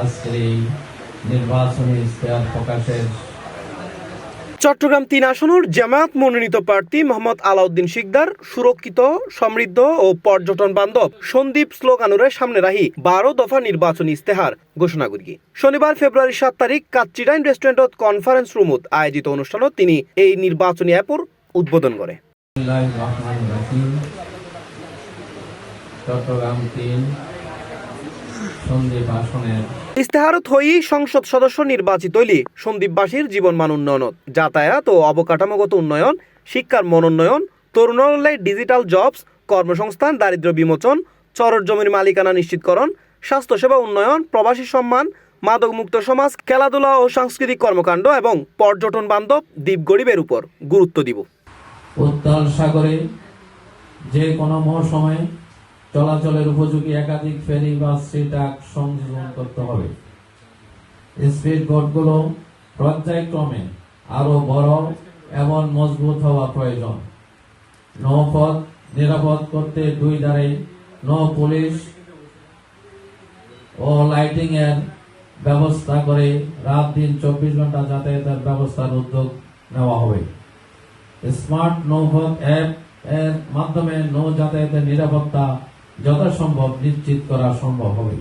আজকের এই নির্বাচনী ইশতেহার প্রকাশের চট্টগ্রাম ৩ আসনের জামায়াত মনোনীত প্রার্থী মোহাম্মদ আলাউদ্দিন শিকদার সুরক্ষিত, সমৃদ্ধ ও পর্যটন বান্ধব সন্দ্বীপ স্লোগানুরের সামনে রাহি ১২ দফা নির্বাচনী ইশতেহার ঘোষণা করি। শনিবার ফেব্রুয়ারি ৭ তারিখ কাচ্চিডাইন রেস্টুরেন্টত কনফারেন্স রুমত আয়োজিত অনুষ্ঠানত তিনি এই নির্বাচনী অ্যাপর উদ্বোধন করে। চট্টগ্রাম ৩ সন্দ্বীপ আসনের ইস্তেহারত হই সংসদ সদস্য নির্বাচিত হইলে সন্দ্বীপবাসীর জীবনমান উন্নয়ন, যাতায়াত ও অবকাঠামোগত উন্নয়ন, শিক্ষার মনোন্নয়ন, তরুণালয় ডিজিটাল জবস, কর্মসংস্থান, দারিদ্র্য বিমোচন, চরের জমির মালিকানা নিশ্চিতকরণ, স্বাস্থ্যসেবা উন্নয়ন, প্রবাসী সম্মান, মাদকমুক্ত সমাজ, খেলাধুলা ও সাংস্কৃতিক কর্মকাণ্ড এবং পর্যটন বান্ধব দ্বীপ গরিবের উপর গুরুত্ব দিব। উত্তাল সাগরে যে কোনো মৌসুমে চলাচলের উপযোগী একাধিক ফেরি বা সি ট্রাক সংযোজন করতে হবে। স্পিড বোটগুলো পর্যায়ক্রমে আরো বড় এবং মজবুত হওয়া প্রয়োজন। নৌপথ নিরাপদ করতে দুই ধারে নৌ পুলিশ ও লাইটিং এর ব্যবস্থা করে রাত দিন ২৪ ঘন্টা যাতায়াতের ব্যবস্থার উদ্যোগ নেওয়া হবে। স্মার্ট নৌপথ অ্যাপ এর মাধ্যমে নৌ যাতায়াতের নিরাপত্তা যথাসম্ভব নিশ্চিত করা সম্ভব হবে।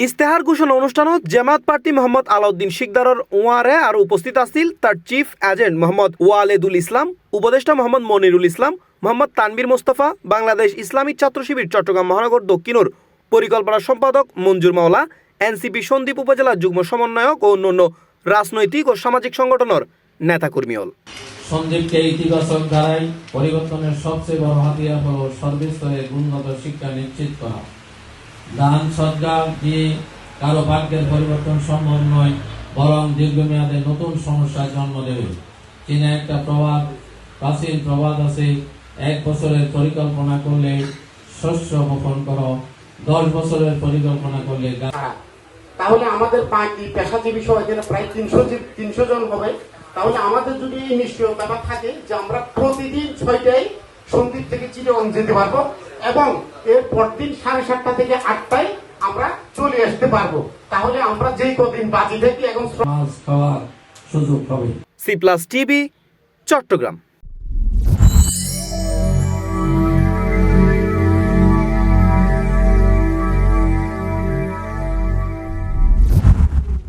ইস্তেহার ঘোষণা অনুষ্ঠানত জামায়াত প্রার্থী মোহাম্মদ আলাউদ্দিন শিকদারের ওয়ারে আর উপস্থিত আছিল তার চিফ এজেন্ট মোহাম্মদ ওয়ালেদুল ইসলাম, উপদেষ্টা মোহাম্মদ মনিরুল ইসলাম, মোহাম্মদ তানবীর মোস্তফা, বাংলাদেশ ইসলামিক ছাত্র শিবির চট্টগ্রাম মহানগর দক্ষিণের পরিকল্পনা সম্পাদক মঞ্জুর মাওলা, এনসিপি সন্দ্বীপ উপজেলা যুগ্ম সমন্বয়ক ও অন্যান্য রাজনৈতিক ও সামাজিক সংগঠনের নেতাকর্মী হল। সন্দ্বীপকে ইতিবাচক ধারায় পরিবর্তনের সবচেয়ে বড় হাতিয়ার হল সর্বস্তরে গুণগত শিক্ষা নিশ্চিত করা। দান সদকা দিয়ে কারো ভাগ্যের পরিবর্তন সম্ভব নয়, বরং দীর্ঘমেয়াদে নতুন সমস্যার জন্ম দেবে। চীনে একটা প্রাচীন প্রবাদ আছে, ১ বছরের পরিকল্পনা করলে শস্য বপন করো, ১০ বছরের পরিকল্পনা করলে তাহলে আমাদের বাকি পেশাজীবী সহ এখানে প্রায় ৩০০ জন হবে। তাহলে আমাদের যদি এই নিশ্চয়তা থাকে যে আমরা প্রতিদিন ৬টায় সন্দ্বীপ থেকে চিটাগং যেতে পারবো এবং এর পরদিন ৭:৩০ থেকে ৮টায় আমরা চলে আসতে পারবো, তাহলে আমরা যেই কদিন বাজি থাকি এখন মাছ খাওয়ার সুযোগ হবে। C plus TV, Chittagong.